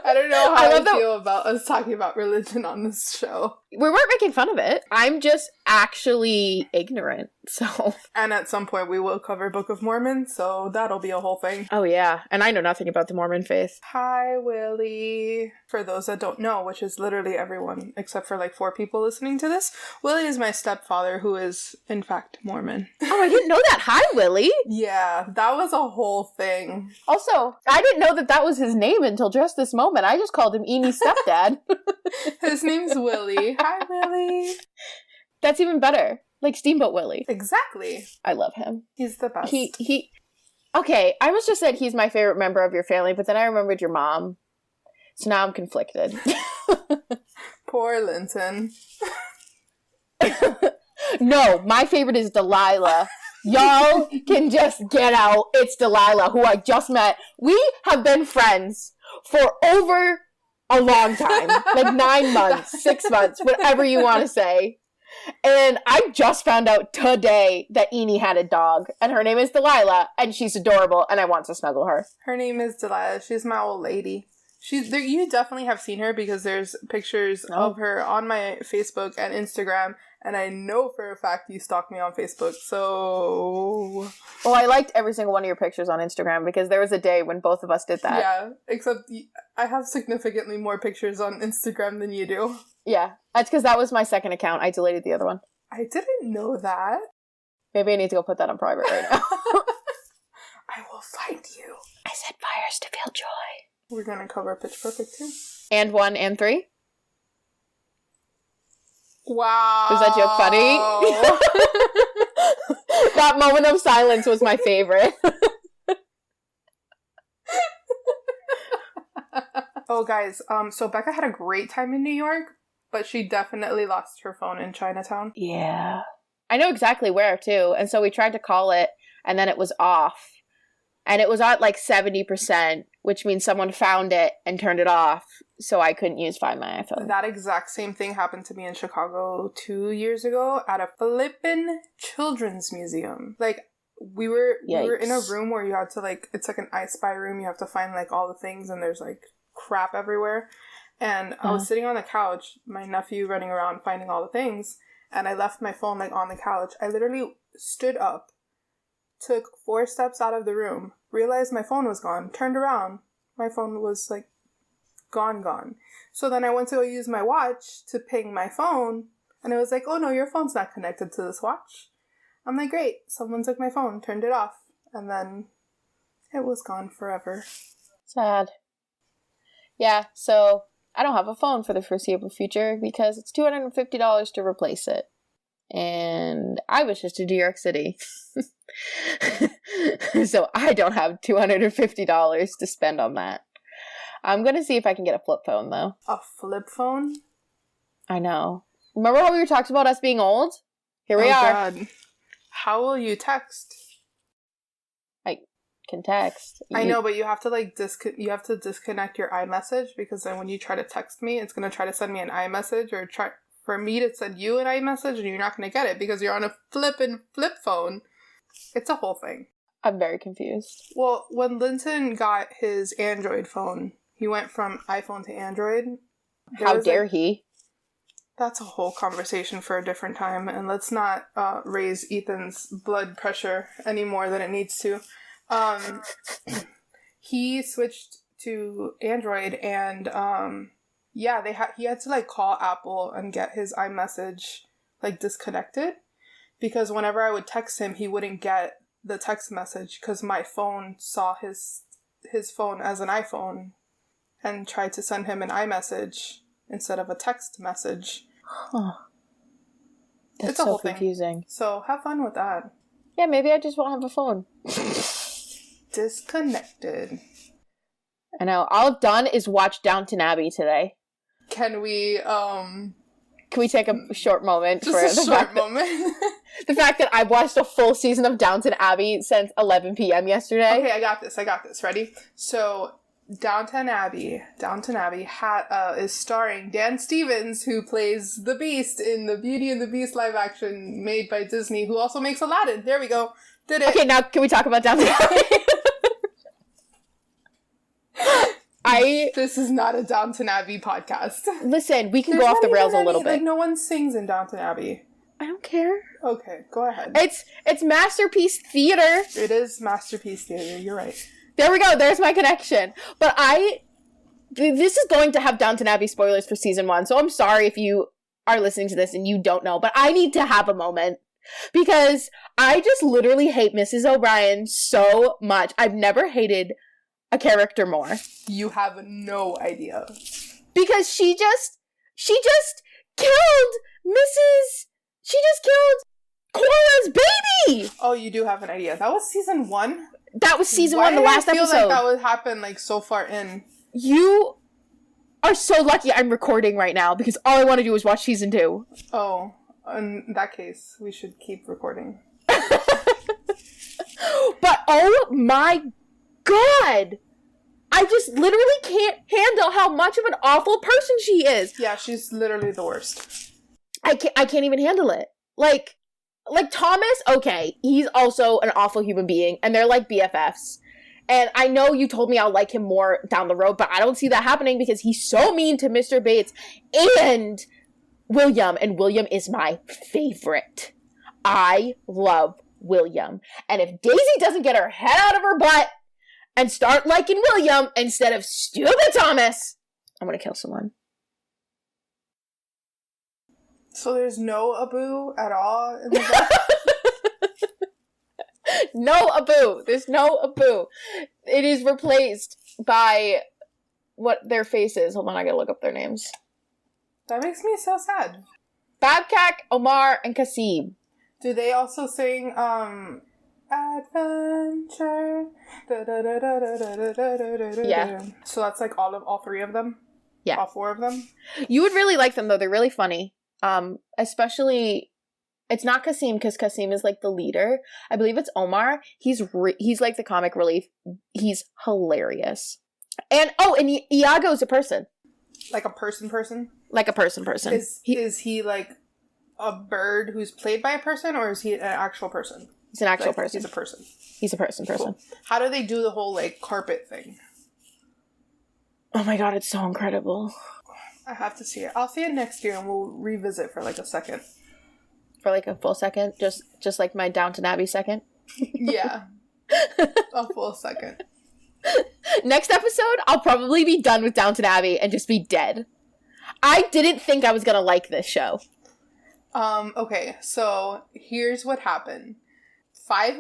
[SPEAKER 2] I don't know how I feel about us talking about religion on this show.
[SPEAKER 1] We weren't making fun of it. I'm just actually ignorant, so.
[SPEAKER 2] And at some point we will cover Book of Mormon, so that'll be a whole thing.
[SPEAKER 1] Oh yeah, and I know nothing about the Mormon faith.
[SPEAKER 2] Hi, Willie. For those that don't know, which is literally everyone, except for like 4 people listening to this, Willie is my stepfather, who is, in fact, Mormon.
[SPEAKER 1] Oh, I didn't know that. Hi, Willie.
[SPEAKER 2] Yeah, that was a whole thing.
[SPEAKER 1] Also, I didn't know that was his name until just this moment. I just called him Amy's stepdad.
[SPEAKER 2] His name's Willie. Hi, Willie.
[SPEAKER 1] That's even better. Like Steamboat Willie.
[SPEAKER 2] Exactly.
[SPEAKER 1] I love him.
[SPEAKER 2] He's the best.
[SPEAKER 1] Okay, I was just said he's my favorite member of your family, but then I remembered your mom. So now I'm conflicted.
[SPEAKER 2] Poor Linton.
[SPEAKER 1] No, my favorite is Delilah. Y'all can just get out. It's Delilah, who I just met. We have been friends for over a long time. Like 9 months, 6 months, whatever you want to say. And I just found out today that Eni had a dog, and her name is Delilah, and she's adorable, and I want to snuggle her.
[SPEAKER 2] Her name is Delilah. She's my old lady. You definitely have seen her because there's pictures of her on my Facebook and Instagram, and I know for a fact you stalk me on Facebook, so...
[SPEAKER 1] Well, I liked every single one of your pictures on Instagram because there was a day when both of us did that.
[SPEAKER 2] Yeah, except I have significantly more pictures on Instagram than you do.
[SPEAKER 1] Yeah, that's because that was my second account. I deleted the other one.
[SPEAKER 2] I didn't know that.
[SPEAKER 1] Maybe I need to go put that on private right now.
[SPEAKER 2] I will find you.
[SPEAKER 1] I said fires to feel joy.
[SPEAKER 2] We're gonna cover Pitch Perfect too.
[SPEAKER 1] And 1 and 3.
[SPEAKER 2] Wow.
[SPEAKER 1] Was that joke funny? That moment of silence was my favorite.
[SPEAKER 2] Oh, guys, so Becca had a great time in New York, but she definitely lost her phone in Chinatown.
[SPEAKER 1] Yeah. I know exactly where, too. And so we tried to call it, and then it was off. And it was at like 70%, which means someone found it and turned it off, so I couldn't Find My iPhone.
[SPEAKER 2] That exact same thing happened to me in Chicago 2 years ago at a flippin' children's museum. Like, we were in a room where you had to, like, it's like an I Spy room. You have to find, like, all the things, and there's, like, crap everywhere. And I was sitting on the couch, my nephew running around finding all the things, and I left my phone, like, on the couch. I literally stood up, took 4 steps out of the room, realized my phone was gone, turned around, my phone was, like, gone. So then I went to go use my watch to ping my phone, and it was like, oh no, your phone's not connected to this watch. I'm like, great, someone took my phone, turned it off, and then it was gone forever.
[SPEAKER 1] Sad. Yeah, so I don't have a phone for the foreseeable future because it's $250 to replace it. And I was just in New York City. So I don't have $250 to spend on that. I'm going to see if I can get a flip phone, though.
[SPEAKER 2] A flip phone?
[SPEAKER 1] I know. Remember how we were talking about us being old? Here we are.
[SPEAKER 2] God. How will you text?
[SPEAKER 1] I can text.
[SPEAKER 2] I know, but you have to like you have to disconnect your iMessage, because then when you try to text me, it's going to try to send me an iMessage, or try for me to send you an iMessage, and you're not going to get it because you're on a flip phone. It's a whole thing.
[SPEAKER 1] I'm very confused.
[SPEAKER 2] Well, when Linton got his Android phone, he went from iPhone to Android.
[SPEAKER 1] How dare he?
[SPEAKER 2] That's a whole conversation for a different time, and let's not raise Ethan's blood pressure any more than it needs to. He switched to Android, and he had to like call Apple and get his iMessage like disconnected, because whenever I would text him, he wouldn't get the text message because my phone saw his phone as an iPhone and tried to send him an iMessage instead of a text message.
[SPEAKER 1] Huh. That's
[SPEAKER 2] It's a
[SPEAKER 1] so
[SPEAKER 2] whole
[SPEAKER 1] confusing.
[SPEAKER 2] thing. So have fun with that.
[SPEAKER 1] Yeah, maybe I just won't have a phone.
[SPEAKER 2] Disconnected.
[SPEAKER 1] I know. All I've done is watch Downton Abbey today.
[SPEAKER 2] Can we
[SPEAKER 1] take a short moment
[SPEAKER 2] just
[SPEAKER 1] for
[SPEAKER 2] a short moment?
[SPEAKER 1] The fact that I've watched a full season of Downton Abbey since 11 p.m. yesterday.
[SPEAKER 2] Okay, I got this. Ready? So, Downton Abbey is starring Dan Stevens, who plays the Beast in the Beauty and the Beast live action made by Disney, who also makes Aladdin. There we go. Did it.
[SPEAKER 1] Okay, now can we talk about Downton Abbey?
[SPEAKER 2] This is not a Downton Abbey podcast.
[SPEAKER 1] Listen, we can go off the rails a little bit.
[SPEAKER 2] Like, no one sings in Downton Abbey.
[SPEAKER 1] I don't care.
[SPEAKER 2] Okay, go ahead.
[SPEAKER 1] It's masterpiece theater.
[SPEAKER 2] It is masterpiece theater. You're right.
[SPEAKER 1] There we go. There's my connection. But this is going to have Downton Abbey spoilers for season 1, so I'm sorry if you are listening to this and you don't know, but I need to have a moment. Because I just literally hate Mrs. O'Brien so much. I've never hated a character more.
[SPEAKER 2] You have no idea.
[SPEAKER 1] Because she just killed Cora's baby!
[SPEAKER 2] Oh, you do have an idea. That was season 1?
[SPEAKER 1] That was season 1, the last episode. I feel
[SPEAKER 2] like that would happen like so far in.
[SPEAKER 1] You are so lucky I'm recording right now because all I want to do is watch season 2.
[SPEAKER 2] Oh, in that case, we should keep recording.
[SPEAKER 1] But oh my god! I just literally can't handle how much of an awful person she is.
[SPEAKER 2] Yeah, she's literally the worst.
[SPEAKER 1] I can't even handle it. Like Thomas, okay, he's also an awful human being, and they're like BFFs. And I know you told me I'll like him more down the road, but I don't see that happening because he's so mean to Mr. Bates and William, and William is my favorite. I love William. And if Daisy doesn't get her head out of her butt and start liking William instead of stupid Thomas, I'm gonna kill someone.
[SPEAKER 2] So there's no Abu at all in the book?
[SPEAKER 1] No Abu. There's no Abu. It is replaced by what their face is. Hold on, I gotta look up their names.
[SPEAKER 2] That makes me so sad.
[SPEAKER 1] Babcock, Omar, and Kasim.
[SPEAKER 2] Do they also sing Adventure?
[SPEAKER 1] Yeah.
[SPEAKER 2] So that's like all 3 of them?
[SPEAKER 1] Yeah.
[SPEAKER 2] All 4 of them?
[SPEAKER 1] You would really like them though. They're really funny. Especially, it's not Kasim because Kasim is like the leader. I believe it's Omar. He's like the comic relief. He's hilarious. And Iago's a person.
[SPEAKER 2] Like a person?
[SPEAKER 1] Like a person.
[SPEAKER 2] Is he like a bird who's played by a person, or is he an actual person?
[SPEAKER 1] He's an actual person.
[SPEAKER 2] He's a person.
[SPEAKER 1] He's a person.
[SPEAKER 2] Cool. How do they do the whole like carpet thing?
[SPEAKER 1] Oh my god, it's so incredible.
[SPEAKER 2] I have to see it. I'll see it next year and we'll revisit for like a second.
[SPEAKER 1] For like a full second? Just like my Downton Abbey second?
[SPEAKER 2] Yeah. A full second.
[SPEAKER 1] Next episode, I'll probably be done with Downton Abbey and just be dead. I didn't think I was gonna like this show.
[SPEAKER 2] Okay, so here's what happened. 6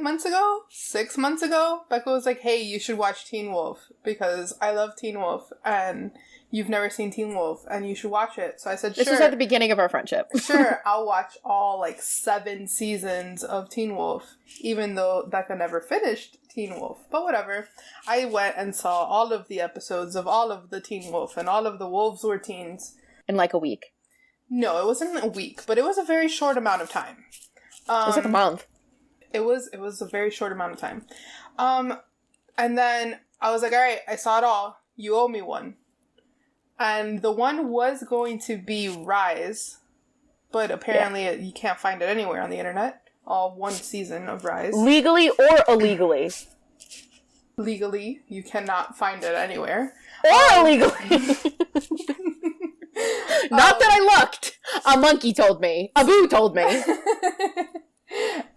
[SPEAKER 2] months ago, Becca was like, hey, you should watch Teen Wolf because I love Teen Wolf and you've never seen Teen Wolf and you should watch it. So I said, sure.
[SPEAKER 1] This was at the beginning of our friendship.
[SPEAKER 2] Sure, I'll watch all like 7 seasons of Teen Wolf, even though Becca never finished Teen Wolf. But whatever. I went and saw all of the episodes of all of the Teen Wolf, and all of the wolves were teens.
[SPEAKER 1] In like a week.
[SPEAKER 2] No, it wasn't a week, but it was a very short amount of time.
[SPEAKER 1] It was like a month.
[SPEAKER 2] It was a very short amount of time. And then I was like, all right, I saw it all. You owe me one. And the one was going to be Rise, but apparently you can't find it anywhere on the internet. All 1 season of Rise.
[SPEAKER 1] Legally or illegally?
[SPEAKER 2] Legally, you cannot find it anywhere.
[SPEAKER 1] Or illegally! Not that I looked! A monkey told me. Abu told me.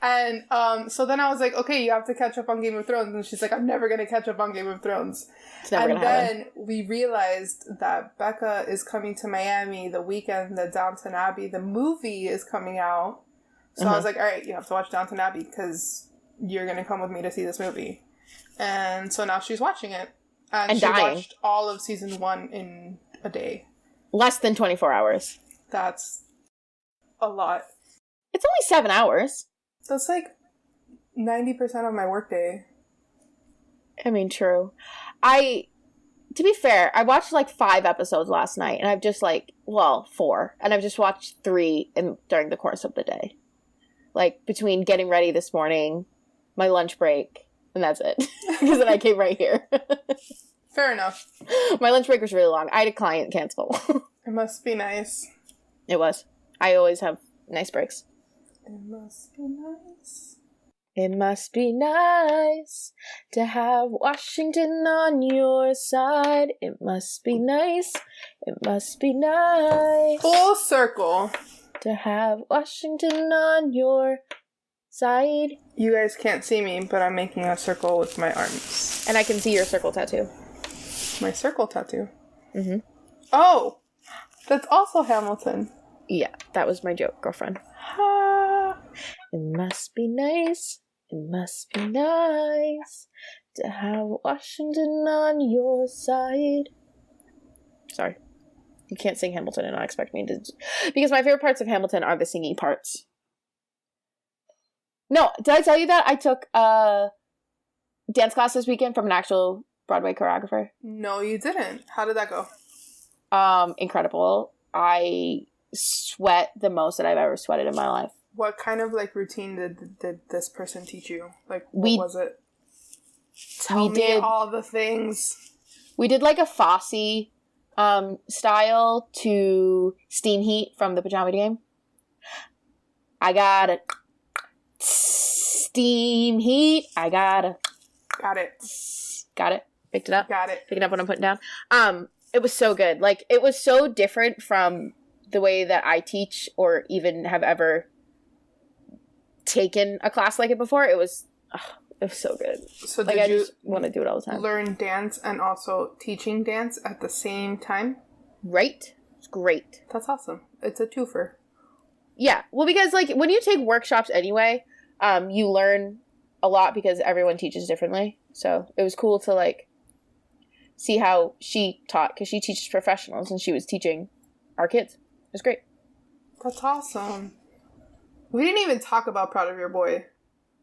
[SPEAKER 2] And so then I was like, okay, you have to catch up on Game of Thrones. And she's like, I'm never going to catch up on Game of Thrones. And then we realized that Becca is coming to Miami the weekend that Downton Abbey, the movie, is coming out. So I was like, all right, you have to watch Downton Abbey because you're going to come with me to see this movie. And so now she's watching it. And she
[SPEAKER 1] dying.
[SPEAKER 2] watched all of season 1 in a day.
[SPEAKER 1] Less than 24 hours.
[SPEAKER 2] That's a lot.
[SPEAKER 1] It's only 7 hours.
[SPEAKER 2] That's like 90% of my workday.
[SPEAKER 1] I mean, true. To be fair, I watched like 5 episodes last night, and I've just 4, and I've just watched 3 during the course of the day. Like, between getting ready this morning, my lunch break, and that's it. Because then I came right here.
[SPEAKER 2] Fair enough.
[SPEAKER 1] My lunch break was really long. I had a client cancel.
[SPEAKER 2] It must be nice.
[SPEAKER 1] It was. I always have nice breaks.
[SPEAKER 2] It must be nice.
[SPEAKER 1] It must be nice to have Washington on your side. It must be nice. It must be nice.
[SPEAKER 2] Full circle.
[SPEAKER 1] To have Washington on your side.
[SPEAKER 2] You guys can't see me, but I'm making a circle with my arms.
[SPEAKER 1] And I can see your circle tattoo.
[SPEAKER 2] My circle tattoo?
[SPEAKER 1] Mm-hmm.
[SPEAKER 2] Oh! That's also Hamilton.
[SPEAKER 1] Yeah, that was my joke, girlfriend.
[SPEAKER 2] Ha!
[SPEAKER 1] It must be nice. It must be nice to have Washington on your side. Sorry. You can't sing Hamilton and not expect me to... Because my favorite parts of Hamilton are the singing parts. No, did I tell you that I took dance class this weekend from an actual Broadway choreographer?
[SPEAKER 2] No, you didn't. How did that go?
[SPEAKER 1] Incredible. I sweat the most that I've ever sweated in my life.
[SPEAKER 2] What kind of routine did this person teach you? What was it? Tell me all the things.
[SPEAKER 1] We did a Fosse style to Steam Heat from the Pajama Game. I got it. Steam Heat. I got it.
[SPEAKER 2] Got it.
[SPEAKER 1] Got it. Picked it up.
[SPEAKER 2] Got it.
[SPEAKER 1] Picking up what I'm putting down. It was so good. It was so different from the way that I teach or even have ever taken a class like it before. It was so good.
[SPEAKER 2] So did you
[SPEAKER 1] just want to do it all the time.
[SPEAKER 2] Learn dance and also teaching dance at the same time?
[SPEAKER 1] Right? It's great.
[SPEAKER 2] That's awesome. It's a twofer.
[SPEAKER 1] Yeah. Well, because when you take workshops anyway, you learn a lot because everyone teaches differently. So it was cool to see how she taught, because she teaches professionals and she was teaching our kids. It was great.
[SPEAKER 2] That's awesome. We didn't even talk about Proud of Your Boy.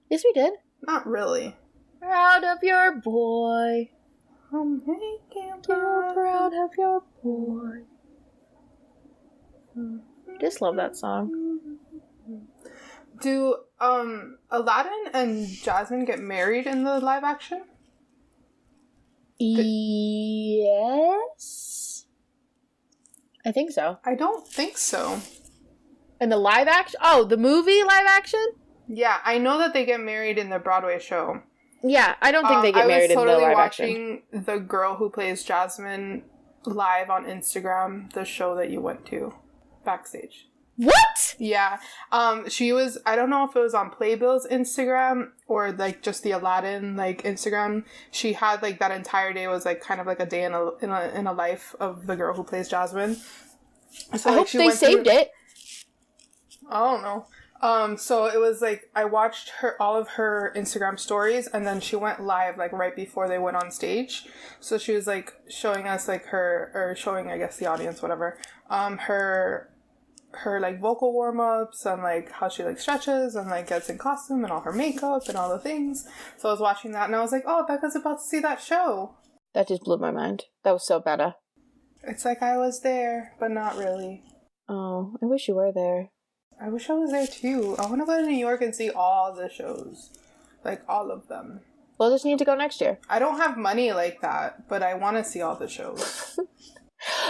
[SPEAKER 1] Yes, we did.
[SPEAKER 2] Not really.
[SPEAKER 1] Proud of your boy.
[SPEAKER 2] I'm making
[SPEAKER 1] You're proud of your boy. Just love that song.
[SPEAKER 2] Do Aladdin and Jasmine get married in the live action?
[SPEAKER 1] Yes. I think so.
[SPEAKER 2] I don't think so.
[SPEAKER 1] In the live action? Oh, the movie live action?
[SPEAKER 2] Yeah, I know that they get married in the Broadway show.
[SPEAKER 1] Yeah, I don't think they get married in the live action.
[SPEAKER 2] I was totally watching the girl who plays Jasmine live on Instagram, the show that you went to, backstage.
[SPEAKER 1] What?
[SPEAKER 2] Yeah. She was, I don't know if it was on Playbill's Instagram or just the Aladdin Instagram. She had that entire day was kind of a day in a life of the girl who plays Jasmine. So
[SPEAKER 1] I hope they saved it.
[SPEAKER 2] I don't know. So it was I watched all of her Instagram stories, and then she went live right before they went on stage. So she was showing us showing, I guess, the audience, whatever, her vocal warm-ups and how she stretches and gets in costume and all her makeup and all the things. So I was watching that and I was oh, Becca's about to see that show.
[SPEAKER 1] That just blew my mind. That was so better.
[SPEAKER 2] It's I was there, but not really.
[SPEAKER 1] Oh, I wish you were there.
[SPEAKER 2] I wish I was there too. I want to go to New York and see all the shows. All of them.
[SPEAKER 1] We'll just need to go next year.
[SPEAKER 2] I don't have money like that, but I want to see all the shows.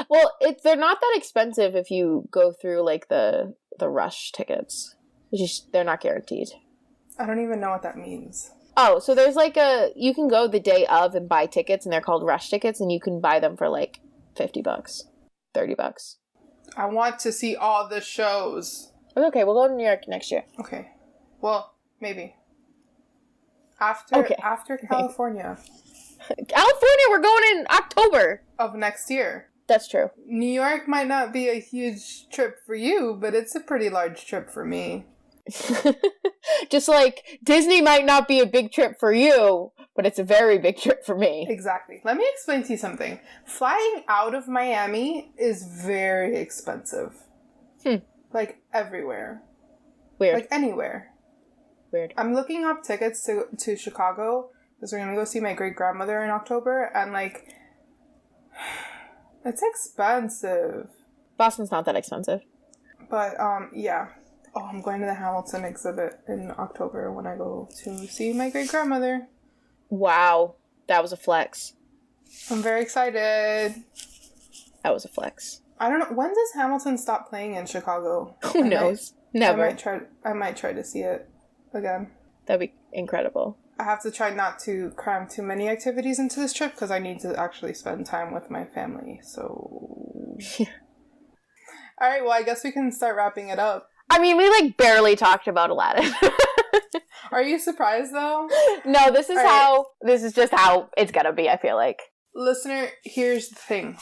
[SPEAKER 1] Well, they're not that expensive if you go through the rush tickets. They're not guaranteed.
[SPEAKER 2] I don't even know what that means.
[SPEAKER 1] Oh, so there's you can go the day of and buy tickets, and they're called rush tickets, and you can buy them for $50, $30.
[SPEAKER 2] I want to see all the shows.
[SPEAKER 1] Okay, we'll go to New York next year.
[SPEAKER 2] Okay. Well, maybe. After California.
[SPEAKER 1] California, we're going in October.
[SPEAKER 2] Of next year.
[SPEAKER 1] That's true.
[SPEAKER 2] New York might not be a huge trip for you, but it's a pretty large trip for me.
[SPEAKER 1] Just like Disney might not be a big trip for you, but it's a very big trip for me.
[SPEAKER 2] Exactly. Let me explain to you something. Flying out of Miami is very expensive. Like everywhere.
[SPEAKER 1] Weird.
[SPEAKER 2] Like anywhere.
[SPEAKER 1] Weird.
[SPEAKER 2] I'm looking up tickets to Chicago because we're going to go see my great-grandmother in October, and like, it's expensive.
[SPEAKER 1] Boston's not that expensive.
[SPEAKER 2] But, yeah. Oh, I'm going to the Hamilton exhibit in October when I go to see my great-grandmother.
[SPEAKER 1] Wow. That was a flex.
[SPEAKER 2] I'm very excited.
[SPEAKER 1] That was a flex.
[SPEAKER 2] I don't know. When does Hamilton stop playing in Chicago?
[SPEAKER 1] Who knows? Never.
[SPEAKER 2] I might try to see it again.
[SPEAKER 1] That'd be incredible.
[SPEAKER 2] I have to try not to cram too many activities into this trip because I need to actually spend time with my family. So... All right, well, I guess we can start wrapping it up.
[SPEAKER 1] I mean, we like barely talked about Aladdin.
[SPEAKER 2] Are you surprised though?
[SPEAKER 1] No, this is just how it's gonna be, I feel like.
[SPEAKER 2] Listener, here's the thing.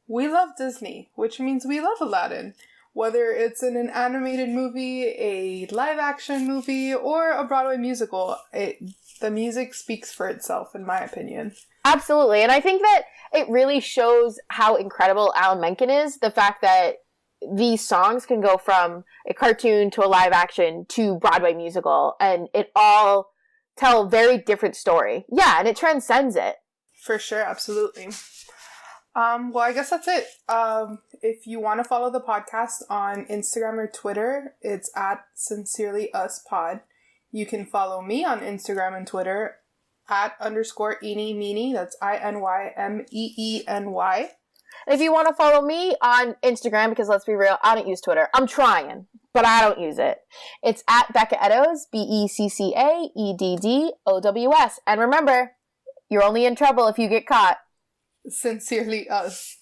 [SPEAKER 2] We love Disney, which means we love Aladdin. Whether it's in an animated movie, a live action movie, or a Broadway musical, the music speaks for itself, in my opinion.
[SPEAKER 1] Absolutely. And I think that it really shows how incredible Alan Menken is. The fact that these songs can go from a cartoon to a live action to Broadway musical, and it all tell a very different story. Yeah, and it transcends it.
[SPEAKER 2] For sure, absolutely. Well, I guess that's it. If you want to follow the podcast on Instagram or Twitter, it's at SincerelyUsPod. You can follow me on Instagram and Twitter at _EenieMeenie. That's INYMEENY.
[SPEAKER 1] If you want to follow me on Instagram, because let's be real, I don't use Twitter. I'm trying, but I don't use it. It's at Becca Eddows, BECCAEDDOWS. And remember, you're only in trouble if you get caught.
[SPEAKER 2] Sincerely us.